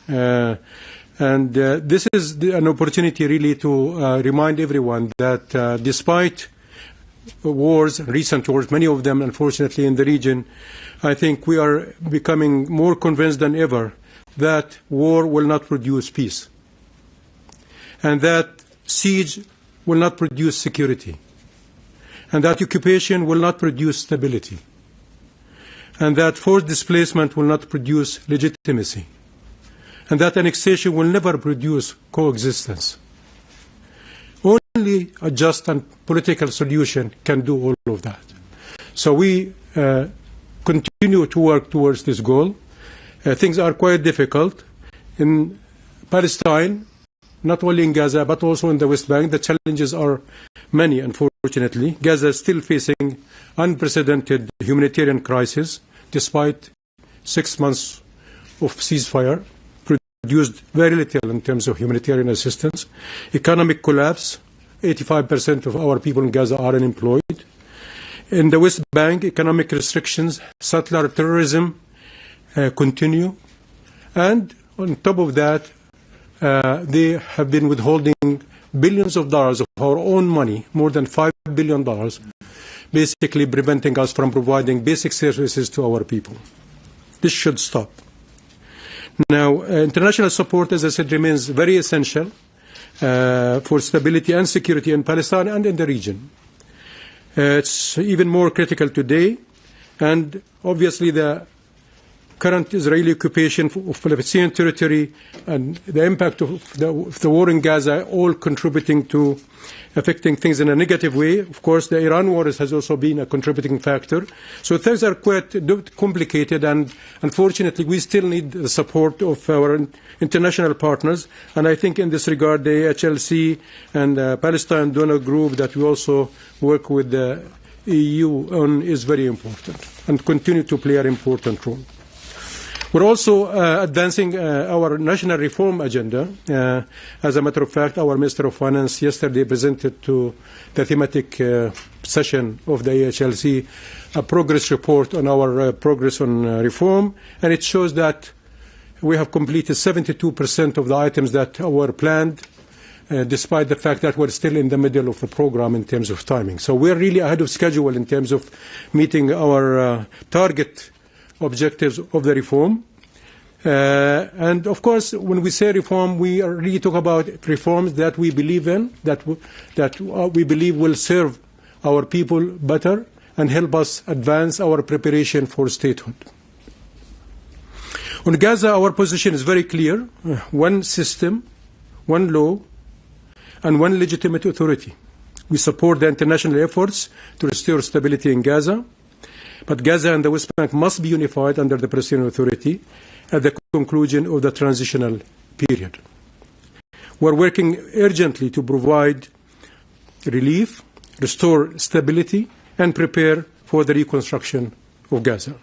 This is an opportunity really to remind everyone that despite wars, recent wars, many of them unfortunately in the region, I think we are becoming more convinced than ever that war will not produce peace, and that siege will not produce security, and that occupation will not produce stability, and that forced displacement will not produce legitimacy, and that annexation will never produce coexistence. Only a just and political solution can do all of that. So we continue to work towards this goal. Things are quite difficult. In Palestine, not only in Gaza, but also in the West Bank, the challenges are many, unfortunately. Gaza is still facing unprecedented humanitarian crisis, despite 6 months of ceasefire, produced very little in terms of humanitarian assistance. Economic collapse, 85% of our people in Gaza are unemployed. In the West Bank, economic restrictions, settler terrorism continue. And on top of that, they have been withholding billions of dollars of our own money, more than $5 billion, basically preventing us from providing basic services to our people. This should stop. Now, international support, as I said, remains very essential for stability and security in Palestine and in the region. It's even more critical today, and obviously the current Israeli occupation of Palestinian territory and the impact of the war in Gaza all contributing to affecting things in a negative way. Of course, the Iran war has also been a contributing factor. So things are quite complicated, and unfortunately we still need the support of our international partners. And I think in this regard, the HLC and the Palestine donor group that we also work with the EU on is very important and continue to play an important role. We're also advancing our national reform agenda. As a matter of fact, our Minister of Finance yesterday presented to the thematic session of the AHLC a progress report on our progress on reform, and it shows that we have completed 72% of the items that were planned, despite the fact that we're still in the middle of the program in terms of timing. So we're really ahead of schedule in terms of meeting our target objectives of the reform. And of course, when we say reform, we are really talk about reforms that we believe in, that we believe will serve our people better and help us advance our preparation for statehood. On Gaza, our position is very clear: one system, one law, and one legitimate authority. We support the international efforts to restore stability in Gaza, but Gaza and the West Bank must be unified under the Palestinian Authority at the conclusion of the transitional period. We're working urgently to provide relief, restore stability, and prepare for the reconstruction of Gaza.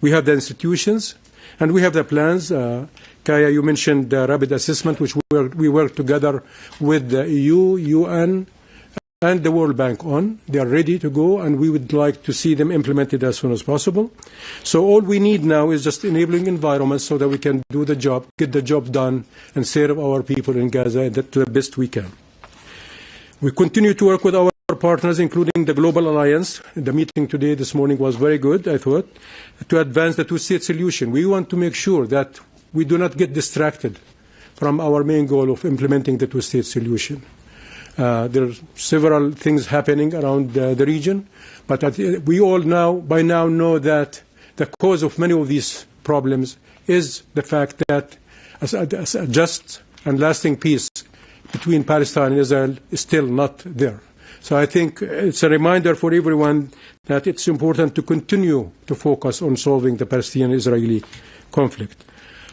We have the institutions and we have the plans. Kaja, you mentioned the rapid assessment, which we work together with the EU, UN, and the World Bank on. They are ready to go, and we would like to see them implemented as soon as possible. So all we need now is just enabling environments so that we can do the job, get the job done, and serve our people in Gaza to the best we can. We continue to work with our partners, including the Global Alliance. The meeting today, this morning, was very good, I thought, to advance the two-state solution. We want to make sure that we do not get distracted from our main goal of implementing the two-state solution. There are several things happening around the region, but we all now, by now, know that the cause of many of these problems is the fact that a just and lasting peace between Palestine and Israel is still not there. So I think it's a reminder for everyone that it's important to continue to focus on solving the Palestinian-Israeli conflict.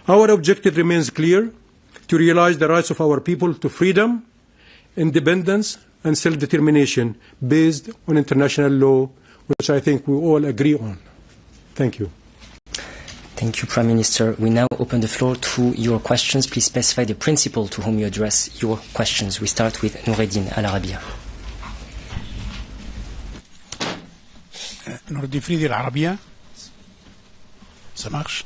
Our objective remains clear: to realize the rights of our people to freedom, independence, and self-determination based on international law, which I think we all agree on. Thank you. Thank you, Prime Minister. We now open the floor to your questions. Please specify the principal to whom you address your questions. We start with Noureddin Al Arabiya. نور الدين فريدي العربية. Ça marche.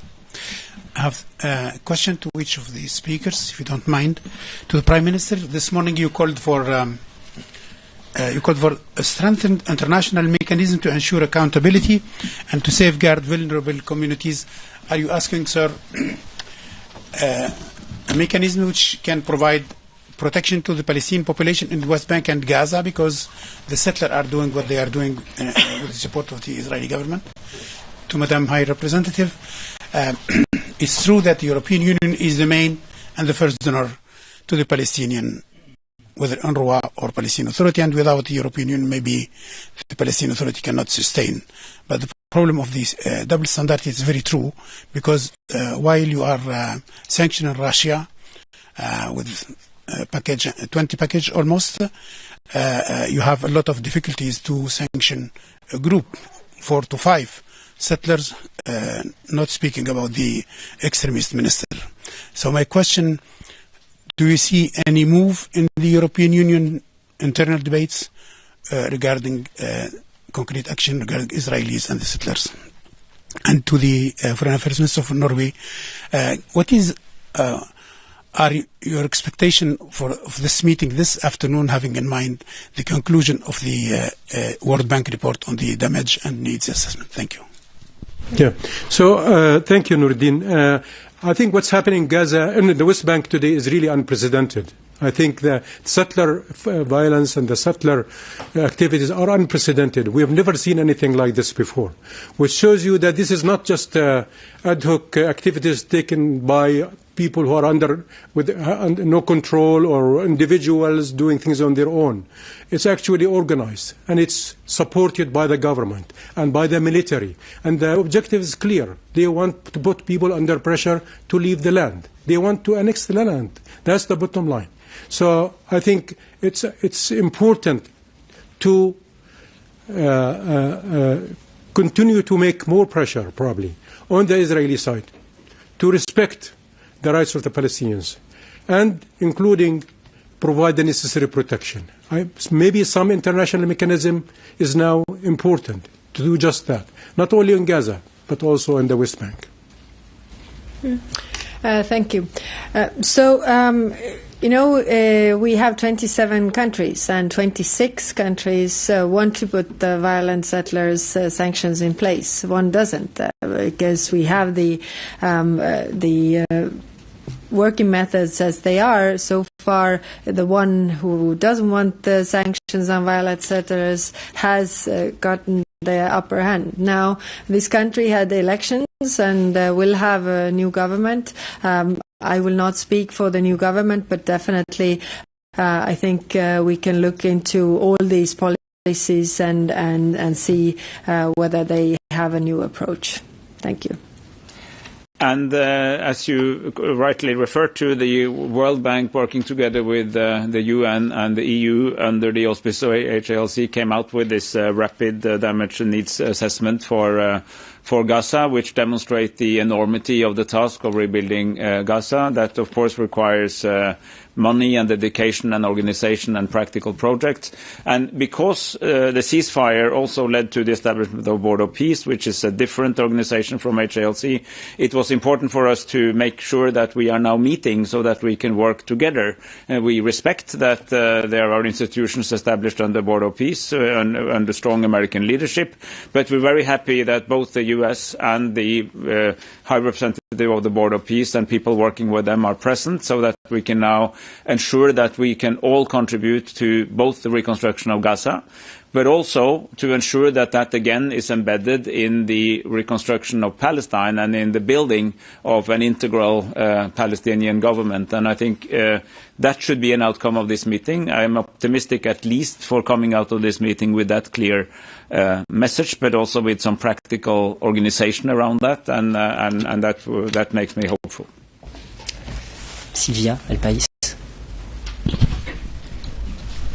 have a question to each of the speakers, if you don't mind. To the Prime Minister, this morning you called for a strengthened international mechanism to ensure accountability and to safeguard vulnerable communities. Are you asking, sir, a mechanism which can provide protection to the Palestinian population in the West Bank and Gaza, because the settlers are doing what they are doing with the support of the Israeli government? To Madam High Representative, it's true that the European Union is the main and the first donor to the Palestinian, whether UNRWA or Palestinian Authority, and without the European Union, maybe the Palestinian Authority cannot sustain. But the problem of this double standard is very true, because while you are sanctioning Russia with package 20 package almost, you have a lot of difficulties to sanction a group 4 to 5 settlers, not speaking about the extremist minister. So my question, do you see any move in the European Union internal debates regarding concrete action regarding Israelis and the settlers? And to the Foreign Affairs Minister of Norway, what is are your expectation for this meeting this afternoon, having in mind the conclusion of the World Bank report on the damage and needs assessment? Thank you. Yeah. So thank you, Nuruddin. I think what's happening in Gaza and the West Bank today is really unprecedented. I think the settler violence and the settler activities are unprecedented. We have never seen anything like this before, which shows you that this is not just ad hoc activities taken by people who are under no control or individuals doing things on their own. It's actually organized, and it's supported by the government and by the military. And the objective is clear. They want to put people under pressure to leave the land. They want to annex the land. That's the bottom line. So I think it's important to continue to make more pressure, probably, on the Israeli side to respect the rights of the Palestinians, and including provide the necessary protection. Maybe some international mechanism is now important to do just that, not only in Gaza, but also in the West Bank. Thank you. We have 27 countries, and 26 countries want to put the violent settlers sanctions in place. One doesn't, because we have the working methods as they are. So far, the one who doesn't want the sanctions on violent settlers has gotten the upper hand. Now, this country had elections and will have a new government. I will not speak for the new government, but definitely I think we can look into all these policies and see whether they have a new approach. Thank you. And as you rightly referred to, the World Bank, working together with the UN and the EU under the auspices of HLC, came out with this rapid damage and needs assessment for Gaza, which demonstrate the enormity of the task of rebuilding Gaza. That, of course, requires money and dedication and organization and practical projects. And because the ceasefire also led to the establishment of Board of Peace, which is a different organization from HLC, it was important for us to make sure that we are now meeting so that we can work together. We respect that there are institutions established under Board of Peace under strong American leadership, but we're very happy that both the US and the High Representative of the Board of Peace and people working with them are present, so that we can now ensure that we can all contribute to both the reconstruction of Gaza, but also to ensure that that again is embedded in the reconstruction of Palestine and in the building of an integral Palestinian government. And I think that should be an outcome of this meeting. I am optimistic, at least, for coming out of this meeting with that clear message, but also with some practical organization around that, and that makes me hopeful. Silvia, El País.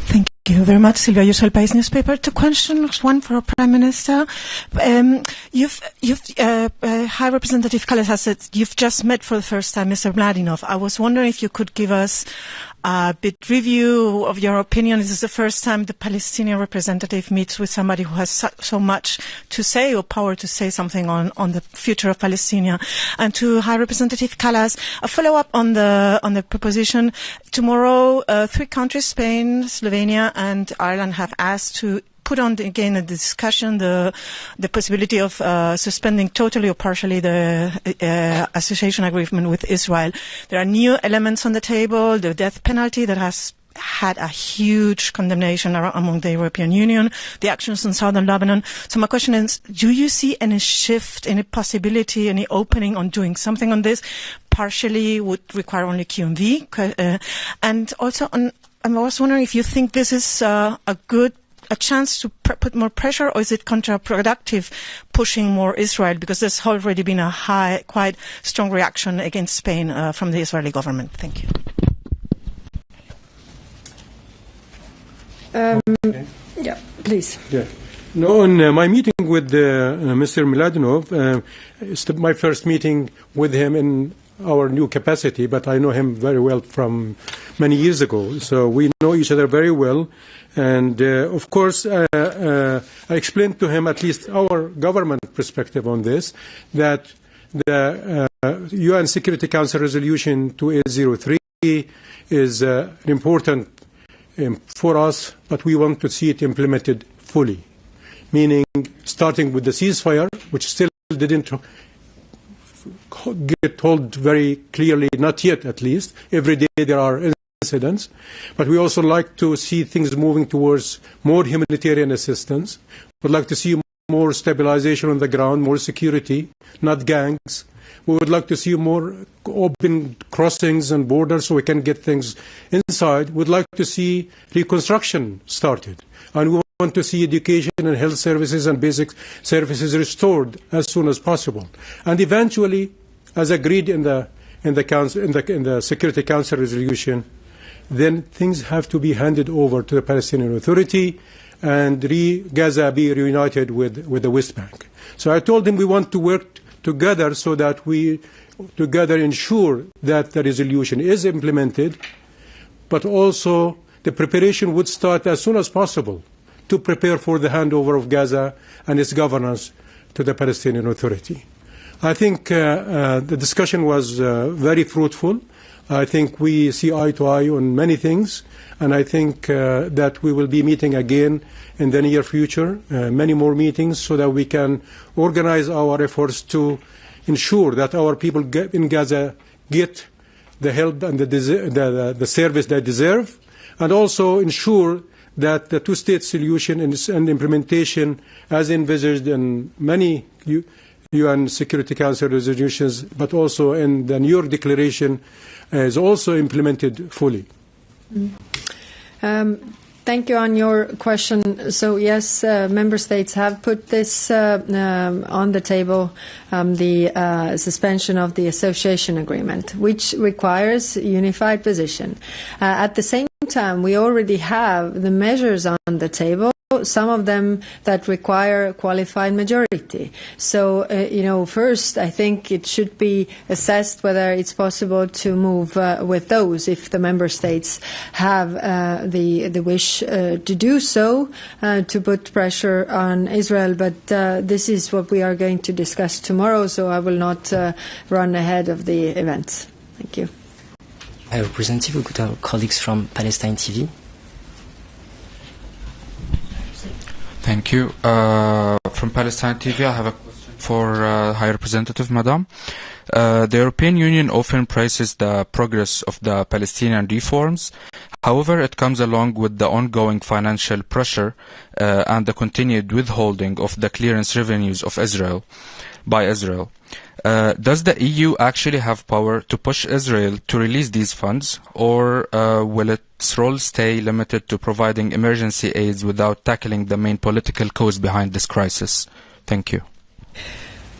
Thank you very much, Silvia Ayuso, El País newspaper. Two questions, one for Prime Minister. High Representative Kallas has said you've just met for the first time Mr. Mladinov. I was wondering if you could give us a bit review of your opinion. This is the first time the Palestinian representative meets with somebody who has so much to say or power to say something on the future of Palestine. And to High Representative Kallas, a follow-up on the proposition. Tomorrow, 3 countries, Spain, Slovenia and Ireland, have asked to put on again a discussion the possibility of suspending totally or partially the association agreement with Israel. There are new elements on the table, the death penalty that has had a huge condemnation among the European Union, the actions in southern Lebanon. So my question is, do you see any shift, any possibility, any opening on doing something on this? Partially would require only QMV. And also, I was wondering if you think this is a chance to put more pressure, or is it counterproductive, pushing more Israel? Because there's already been a quite strong reaction against Spain from the Israeli government. Thank you. Yeah, please. Yeah. No, on my meeting with Mr. Miladinov, it's my first meeting with him in our new capacity, but I know him very well from many years ago. So we know each other very well. And, of course, I explained to him at least our government perspective on this, that the UN Security Council Resolution 2803 is important for us, but we want to see it implemented fully, meaning starting with the ceasefire, which still didn't get told very clearly, not yet at least. Every day there are incidents, but we also like to see things moving towards more humanitarian assistance. We'd like to see more stabilization on the ground, more security, not gangs. We would like to see more open crossings and borders so we can get things inside. We'd like to see reconstruction started. And we want to see education and health services and basic services restored as soon as possible. And eventually, as agreed in the Security Council resolution, then things have to be handed over to the Palestinian Authority and Gaza be reunited with the West Bank. So I told him we want to work together so that we together ensure that the resolution is implemented, but also the preparation would start as soon as possible to prepare for the handover of Gaza and its governance to the Palestinian Authority. I think the discussion was very fruitful. I think we see eye to eye on many things, and I think that we will be meeting again in the near future, many more meetings, so that we can organize our efforts to ensure that our people in Gaza get the help and the service they deserve, and also ensure that the two-state solution and implementation, as envisaged in many UN Security Council resolutions, but also in the New York Declaration, is also implemented fully. Thank you on your question. So yes, member states have put this on the table, the suspension of the association agreement, which requires a unified position. At the same time, we already have the measures on the table, some of them that require qualified majority. So, first, I think it should be assessed whether it's possible to move with those if the member states have the wish to do so, to put pressure on Israel. But this is what we are going to discuss tomorrow, so I will not run ahead of the events. Thank you. Representative, we could have colleagues from Palestine TV. Thank you. From Palestine TV, I have a question for High Representative, Madam. The European Union often praises the progress of the Palestinian reforms. However, it comes along with the ongoing financial pressure and the continued withholding of the clearance revenues of Israel by Israel. Does the EU actually have power to push Israel to release these funds, or will its role stay limited to providing emergency aids without tackling the main political cause behind this crisis? Thank you.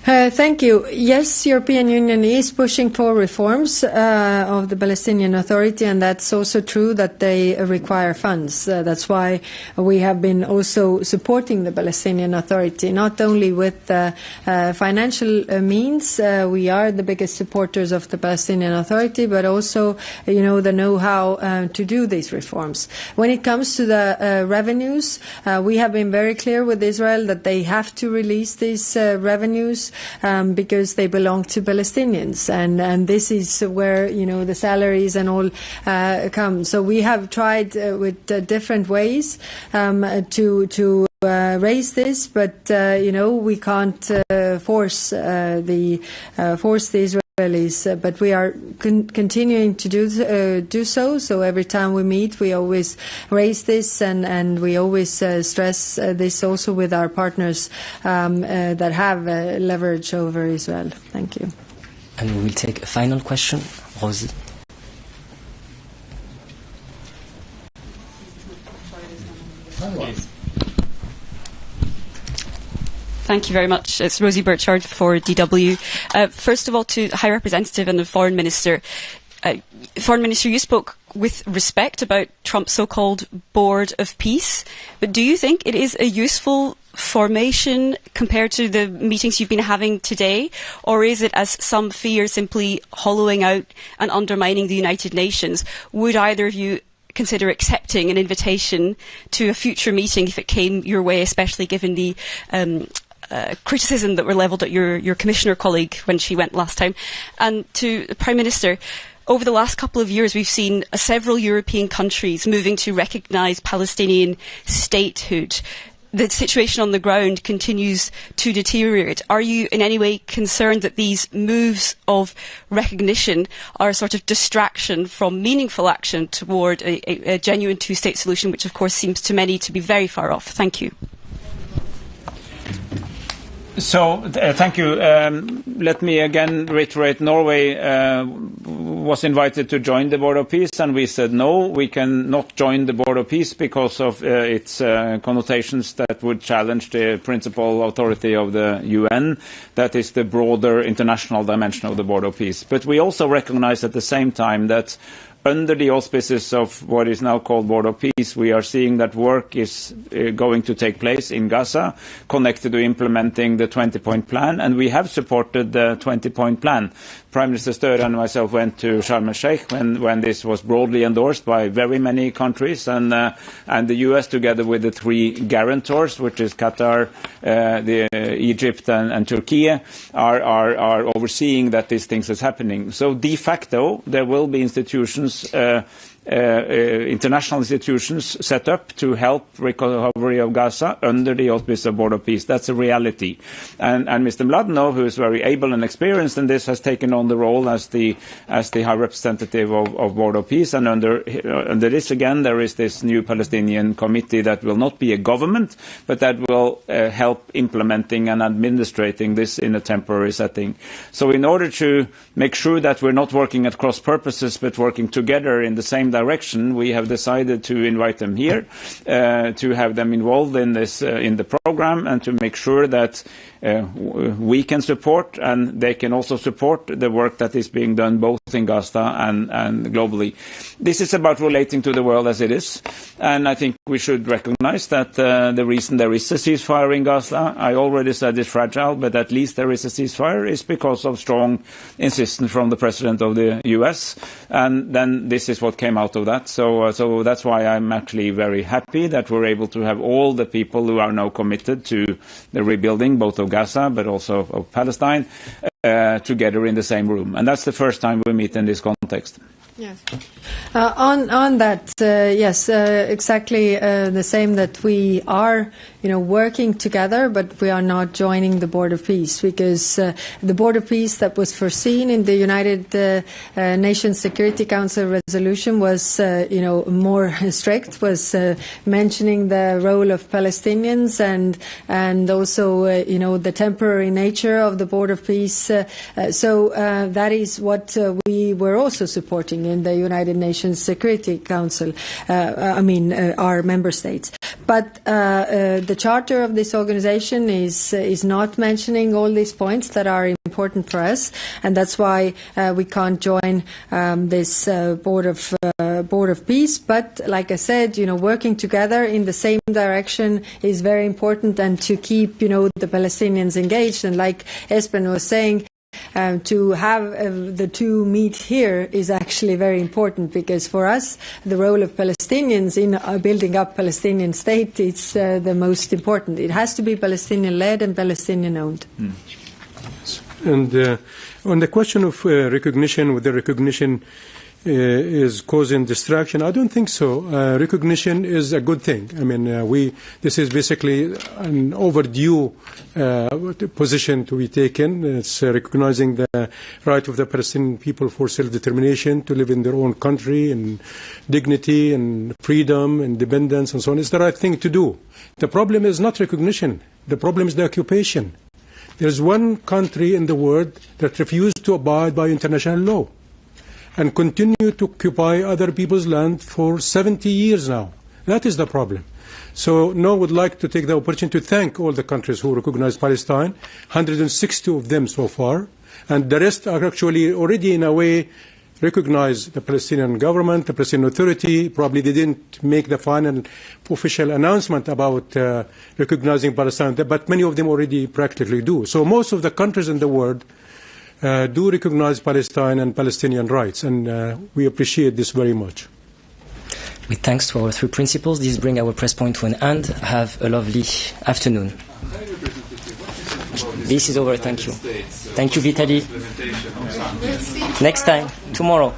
Thank you. Yes, European Union is pushing for reforms of the Palestinian Authority, and that's also true that they require funds. That's why we have been also supporting the Palestinian Authority, not only with financial means. We are the biggest supporters of the Palestinian Authority, but also, the know-how to do these reforms. When it comes to the revenues, we have been very clear with Israel that they have to release these revenues because they belong to Palestinians, and this is where the salaries and all come. So we have tried with different ways to raise this, but we can't force the Israelis, but we are continuing to do so. So every time we meet, we always raise this, and we always stress this also with our partners that have leverage over Israel. Thank you. And we will take a final question, Rosie. Thank you very much. It's Rosie Burchard for DW. First of all, to High Representative and the Foreign Minister. Foreign Minister, you spoke with respect about Trump's so-called Board of Peace, but do you think it is a useful formation compared to the meetings you've been having today, or is it, as some fear, simply hollowing out and undermining the United Nations? Would either of you consider accepting an invitation to a future meeting if it came your way, especially given the criticism that were levelled at your Commissioner colleague when she went last time? And to the Prime Minister, over the last couple of years we've seen several European countries moving to recognise Palestinian statehood. The situation on the ground continues to deteriorate. Are you in any way concerned that these moves of recognition are a sort of distraction from meaningful action toward a genuine two-state solution, which of course seems to many to be very far off? Thank you. So, thank you. Let me again reiterate, Norway was invited to join the Board of Peace, and we said no, we cannot join the Board of Peace because of its connotations that would challenge the principal authority of the UN, that is the broader international dimension of the Board of Peace. But we also recognize at the same time that under the auspices of what is now called Board of Peace, we are seeing that work is going to take place in Gaza, connected to implementing the 20-point plan, and we have supported the 20-point plan. Prime Minister Støre and myself went to Sharm el-Sheikh when this was broadly endorsed by very many countries, and the US, together with the three guarantors, which is Qatar, Egypt, and Turkey, are overseeing that these things is happening. So de facto, there will be institutions, international institutions set up to help recovery of Gaza under the auspices of Board of Peace. That's a reality. And Mr. Mladenow, who is very able and experienced in this, has taken on the role as the High Representative of Board of Peace. And under this, again, there is this new Palestinian committee that will not be a government, but that will help implementing and administrating this in a temporary setting. So in order to make sure that we're not working at cross purposes, but working together in the same direction, we have decided to invite them here, to have them involved in this in the program, and to make sure that we can support and they can also support the work that is being done both in Gaza and globally. This is about relating to the world as it is, and I think we should recognize that the reason there is a ceasefire in Gaza, I already said it's fragile, but at least there is a ceasefire, is because of strong insistence from the President of the US, and then this is what came out of that. So that's why I'm actually very happy that we're able to have all the people who are now committed to the rebuilding, both of Gaza but also of Palestine, together in the same room. And that's the first time we meet in this context. Yes. On that, yes, exactly the same, that we are, working together, but we are not joining the Board of Peace, because the Board of Peace that was foreseen in the United Nations Security Council resolution was, more strict, was mentioning the role of Palestinians and also, the temporary nature of the Board of Peace. So that is what we were also supporting in the United Nations Security Council, our member states. But the charter of this organization is not mentioning all these points that are important for us, and that's why we can't join this board of peace. But like I said, working together in the same direction is very important, and to keep the Palestinians engaged. And like Espen was saying, to have the two meet here is actually very important, because for us the role of Palestinians in building up Palestinian state is the most important. It has to be Palestinian led and Palestinian owned. And on the question of recognition, whether recognition is causing distraction, I don't think so. Recognition is a good thing. I mean, this is basically an overdue position to be taken. It's recognizing the right of the Palestinian people for self-determination, to live in their own country in dignity and freedom, independence, and so on. It's the right thing to do. The problem is not recognition. The problem is the occupation. There is one country in the world that refused to abide by international law and continue to occupy other people's land for 70 years now. That is the problem. So Norway would like to take the opportunity to thank all the countries who recognize Palestine, 160 of them so far, and the rest are actually already in a way recognize the Palestinian government, the Palestinian Authority. Probably they didn't make the final official announcement about recognizing Palestine, but many of them already practically do. So most of the countries in the world do recognize Palestine and Palestinian rights, and we appreciate this very much. With thanks to our three principals, this brings our press point to an end. Have a lovely afternoon. This is over. Thank you. Thank you, Vitaly. Next time, tomorrow.